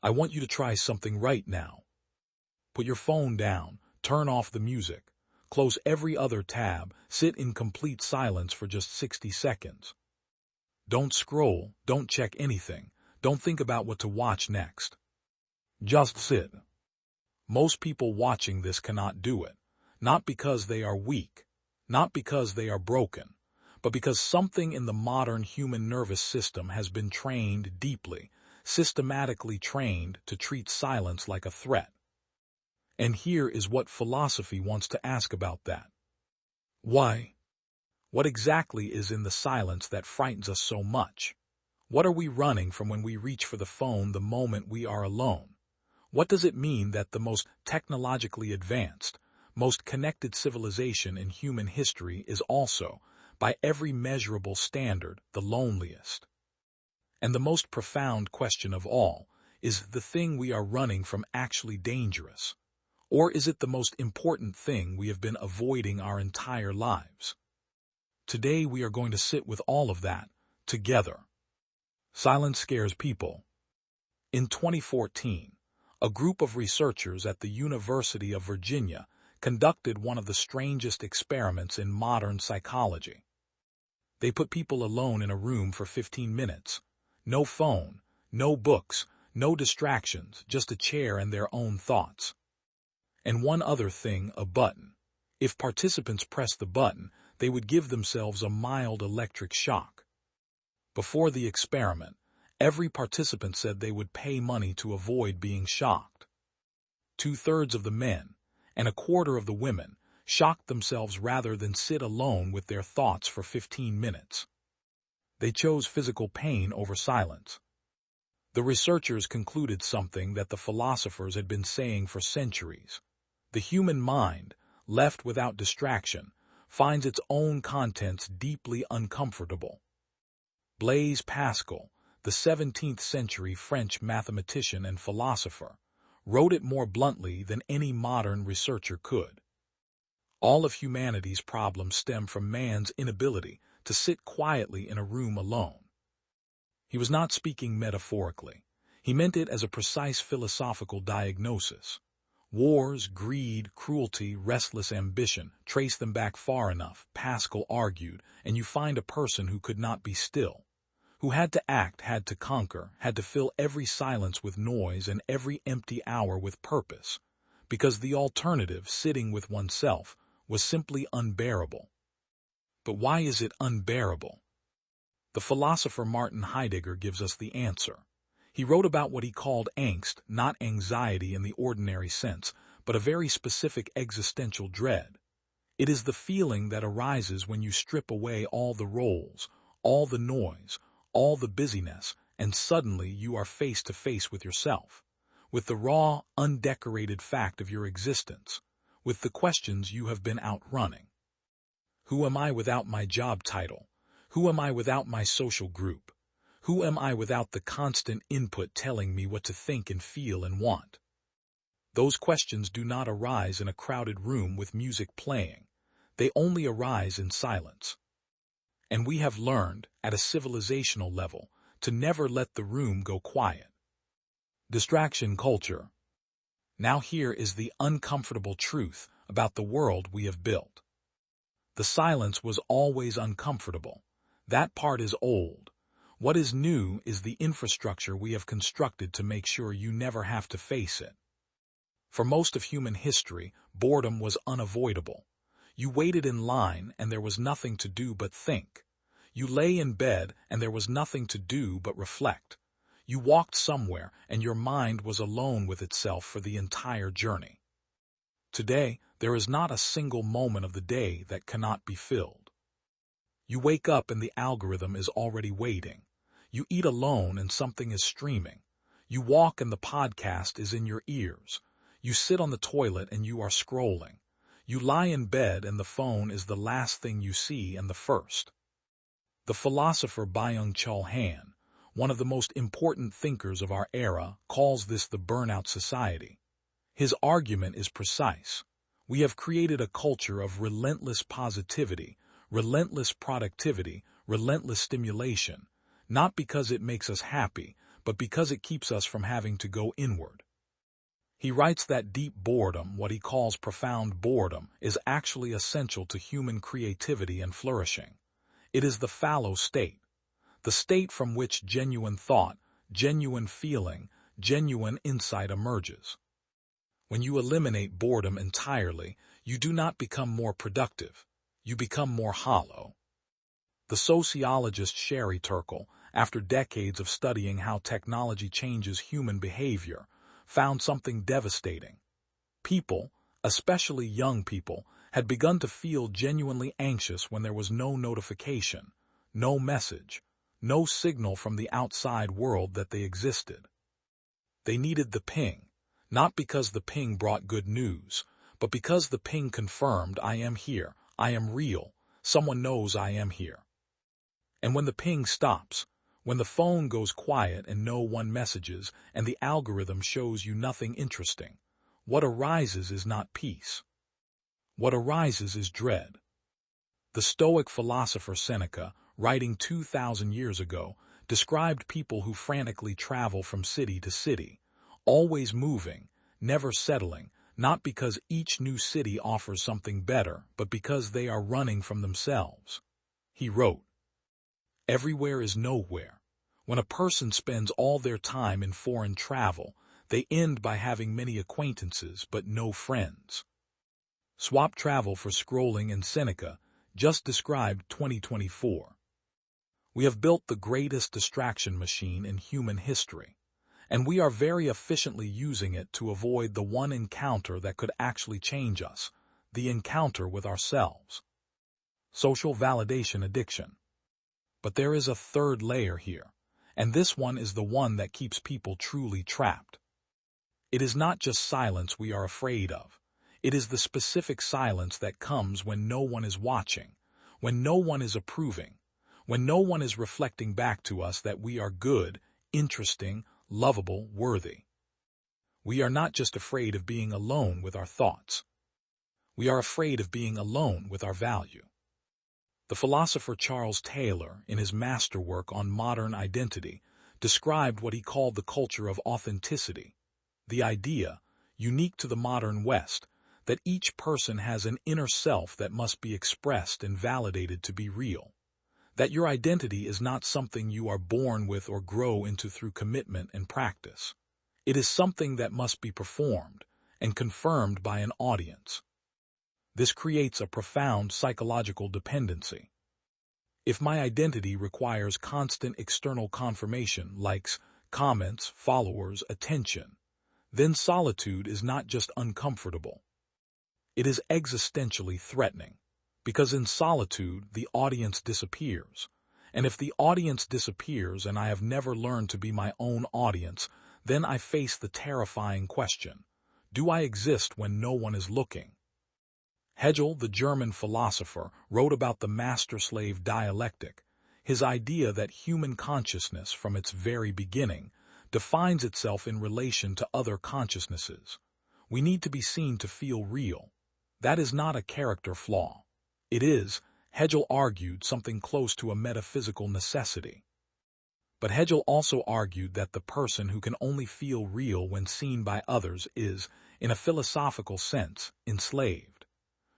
I want you to try something right now. Put your phone down, turn off the music, close every other tab, sit in complete silence for just 60 seconds. Don't scroll, don't check anything, don't think about what to watch next. Just sit. Most people watching this cannot do it, not because they are weak, not because they are broken, but because something in the modern human nervous system has been trained deeply, systematically trained to treat silence like a threat. And here is what philosophy wants to ask about that. Why? What exactly is in the silence that frightens us so much? What are we running from when we reach for the phone the moment we are alone? What does it mean that the most technologically advanced, most connected civilization in human history is also, by every measurable standard, the loneliest? And the most profound question of all, is the thing we are running from actually dangerous? Or is it the most important thing we have been avoiding our entire lives? Today we are going to sit with all of that, together. Silence scares people. In 2014, a group of researchers at the University of Virginia conducted one of the strangest experiments in modern psychology. They put people alone in a room for 15 minutes. No phone, no books, no distractions, just a chair and their own thoughts. And one other thing, a button. If participants pressed the button, they would give themselves a mild electric shock. Before the experiment, every participant said they would pay money to avoid being shocked. 2/3 of the men and 1/4 of the women shocked themselves rather than sit alone with their thoughts for 15 minutes. They chose physical pain over silence. The researchers concluded something that the philosophers had been saying for centuries. The human mind, left without distraction, finds its own contents deeply uncomfortable. Blaise Pascal, the 17th century French mathematician and philosopher, wrote it more bluntly than any modern researcher could. All of humanity's problems stem from man's inability to sit quietly in a room alone. He was not speaking metaphorically. He meant it as a precise philosophical diagnosis. Wars, greed, cruelty, restless ambition, trace them back far enough, Pascal argued, and you find a person who could not be still, who had to act, had to conquer, had to fill every silence with noise and every empty hour with purpose, because the alternative, sitting with oneself, was simply unbearable. But why is it unbearable? The philosopher Martin Heidegger gives us the answer. He wrote about what he called angst, not anxiety in the ordinary sense, but a very specific existential dread. It is the feeling that arises when you strip away all the roles, all the noise, all the busyness, and suddenly you are face to face with yourself, with the raw, undecorated fact of your existence, with the questions you have been outrunning. Who am I without my job title? Who am I without my social group? Who am I without the constant input telling me what to think and feel and want? Those questions do not arise in a crowded room with music playing. They only arise in silence. And we have learned, at a civilizational level, to never let the room go quiet. Distraction culture. Now here is the uncomfortable truth about the world we have built. The silence was always uncomfortable. That part is old. What is new is the infrastructure we have constructed to make sure you never have to face it. For most of human history, boredom was unavoidable. You waited in line and there was nothing to do but think. You lay in bed and there was nothing to do but reflect. You walked somewhere and your mind was alone with itself for the entire journey. Today, there is not a single moment of the day that cannot be filled. You wake up and the algorithm is already waiting. You eat alone and something is streaming. You walk and the podcast is in your ears. You sit on the toilet and you are scrolling. You lie in bed and the phone is the last thing you see and the first. The philosopher Byung-Chul Han, one of the most important thinkers of our era, calls this the burnout society. His argument is precise. We have created a culture of relentless positivity, relentless productivity, relentless stimulation, not because it makes us happy, but because it keeps us from having to go inward. He writes that deep boredom, what he calls profound boredom, is actually essential to human creativity and flourishing. It is the fallow state, the state from which genuine thought, genuine feeling, genuine insight emerges. When you eliminate boredom entirely, you do not become more productive, you become more hollow. The sociologist Sherry Turkle, after decades of studying how technology changes human behavior, found something devastating. People, especially young people, had begun to feel genuinely anxious when there was no notification, no message, no signal from the outside world that they existed. They needed the ping, not because the ping brought good news, but because the ping confirmed, I am here, I am real, someone knows I am here. And when the ping stops, when the phone goes quiet and no one messages and the algorithm shows you nothing interesting, what arises is not peace. What arises is dread. The Stoic philosopher Seneca, writing 2,000 years ago, described people who frantically travel from city to city, always moving, never settling, not because each new city offers something better, but because they are running from themselves. He wrote, "Everywhere is nowhere. When a person spends all their time in foreign travel, they end by having many acquaintances but no friends." Swap travel for scrolling and Seneca just described 2024. We have built the greatest distraction machine in human history, and we are very efficiently using it to avoid the one encounter that could actually change us, the encounter with ourselves. Social validation addiction. But there is a third layer here, and this one is the one that keeps people truly trapped. It is not just silence we are afraid of. It is the specific silence that comes when no one is watching, when no one is approving, when no one is reflecting back to us that we are good, interesting, lovable, worthy. We are not just afraid of being alone with our thoughts. We are afraid of being alone with our value. The philosopher Charles Taylor, in his masterwork on modern identity, described what he called the culture of authenticity, the idea, unique to the modern West, that each person has an inner self that must be expressed and validated to be real, that your identity is not something you are born with or grow into through commitment and practice. It is something that must be performed and confirmed by an audience. This creates a profound psychological dependency. If my identity requires constant external confirmation, likes, comments, followers, attention, then solitude is not just uncomfortable. It is existentially threatening, because in solitude the audience disappears, and if the audience disappears and I have never learned to be my own audience, then I face the terrifying question, do I exist when no one is looking? Hegel, the German philosopher, wrote about the master-slave dialectic, his idea that human consciousness from its very beginning defines itself in relation to other consciousnesses. We need to be seen to feel real. That is not a character flaw. It is, Hegel argued, something close to a metaphysical necessity. But Hegel also argued that the person who can only feel real when seen by others is, in a philosophical sense, enslaved.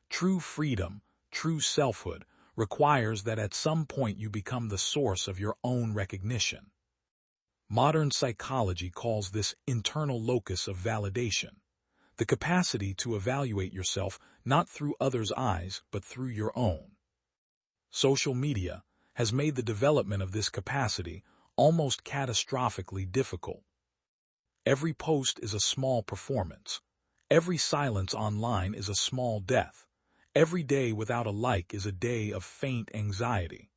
True freedom, true selfhood, requires that at some point you become the source of your own recognition. Modern psychology calls this internal locus of validation, the capacity to evaluate yourself not through others' eyes but through your own. Social media has made the development of this capacity almost catastrophically difficult. Every post is a small performance. Every silence online is a small death. Every day without a like is a day of faint anxiety.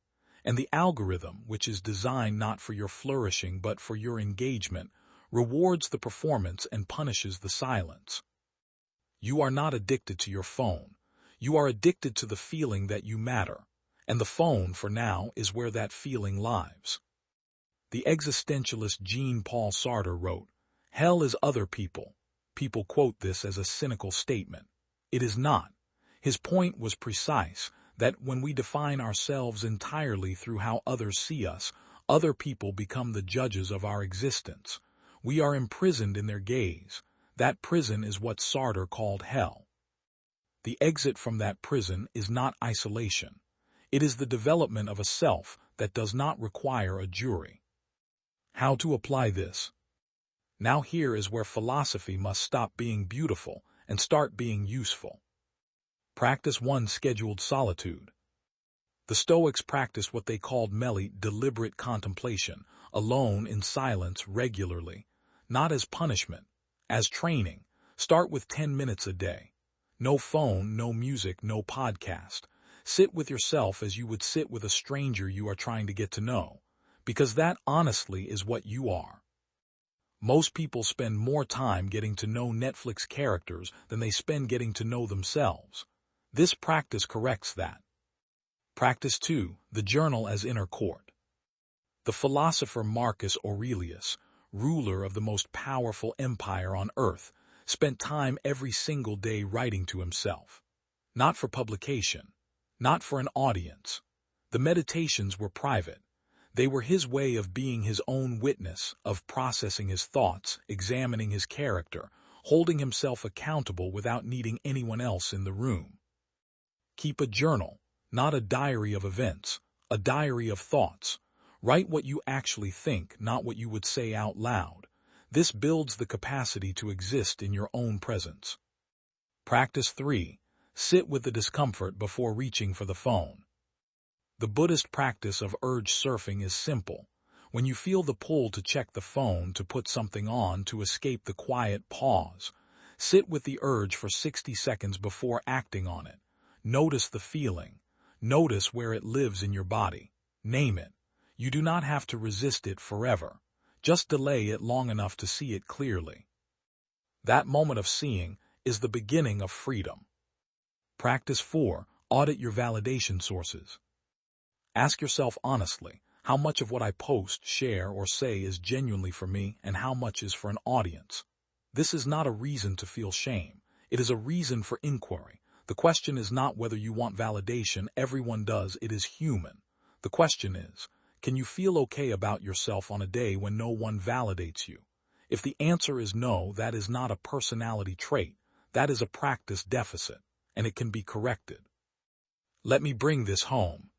And the algorithm, which is designed not for your flourishing but for your engagement, rewards the performance and punishes the silence. You are not addicted to your phone. You are addicted to the feeling that you matter. And the phone, for now, is where that feeling lives. The existentialist Jean-Paul Sartre wrote, "Hell is other people." People quote this as a cynical statement. It is not. His point was precise, that when we define ourselves entirely through how others see us, Other people become the judges of our existence. We are imprisoned in their gaze. That prison is what Sartre called hell. The exit from that prison is not isolation. It is the development of a self that does not require a jury. How to apply this? Now here is where philosophy must stop being beautiful and start being useful. Practice 1. Scheduled solitude. The Stoics practiced what they called meli, deliberate contemplation, alone in silence regularly, not as punishment, as training. Start with 10 minutes a day. No phone, no music, no podcast. Sit with yourself as you would sit with a stranger you are trying to get to know, because that honestly is what you are. Most people spend more time getting to know Netflix characters than they spend getting to know themselves. This practice corrects that. Practice 2. The journal as inner court. The philosopher Marcus Aurelius, ruler of the most powerful empire on earth, spent time every single day writing to himself. Not for publication, not for an audience. The meditations were private. They were his way of being his own witness, of processing his thoughts, examining his character, holding himself accountable without needing anyone else in the room. Keep a journal, not a diary of events, a diary of thoughts. Write what you actually think, not what you would say out loud. This builds the capacity to exist in your own presence. Practice 3. Sit with the discomfort before reaching for the phone. The Buddhist practice of urge surfing is simple. When you feel the pull to check the phone, to put something on, to escape the quiet pause, sit with the urge for 60 seconds before acting on it. Notice the feeling. Notice where it lives in your body. Name it. You do not have to resist it forever. Just delay it long enough to see it clearly. That moment of seeing is the beginning of freedom. Practice 4. Audit your validation sources. Ask yourself honestly, how much of what I post, share, or say is genuinely for me and how much is for an audience? This is not a reason to feel shame. It is a reason for inquiry. The question is not whether you want validation. Everyone does. It is human. The question is, can you feel okay about yourself on a day when no one validates you? If the answer is no, that is not a personality trait. That is a practice deficit, and it can be corrected. Let me bring this home.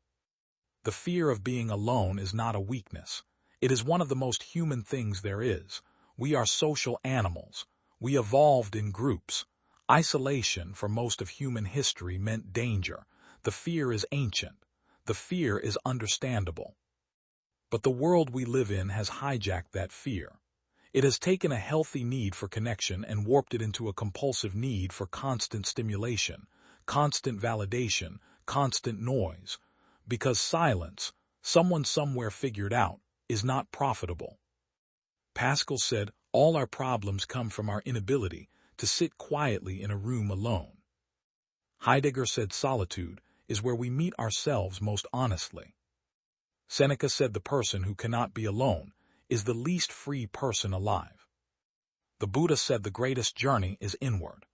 The fear of being alone is not a weakness. It is one of the most human things there is. We are social animals. We evolved in groups. Isolation for most of human history meant danger. The fear is ancient. The fear is understandable. But the world we live in has hijacked that fear. It has taken a healthy need for connection and warped it into a compulsive need for constant stimulation, constant validation, constant noise. Because silence, someone somewhere figured out, is not profitable. Pascal said, all our problems come from our inability to sit quietly in a room alone. Heidegger said solitude is where we meet ourselves most honestly. Seneca said the person who cannot be alone is the least free person alive. The Buddha said the greatest journey is inward.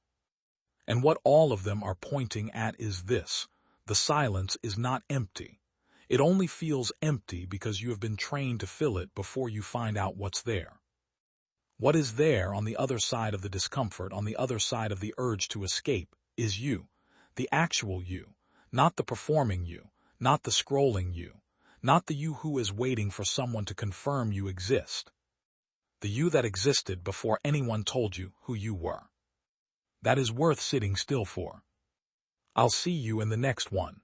And what all of them are pointing at is this: the silence is not empty. It only feels empty because you have been trained to fill it before you find out what's there. What is there on the other side of the discomfort, on the other side of the urge to escape, is you, the actual you, not the performing you, not the scrolling you, not the you who is waiting for someone to confirm you exist. The you that existed before anyone told you who you were. That is worth sitting still for. I'll see you in the next one.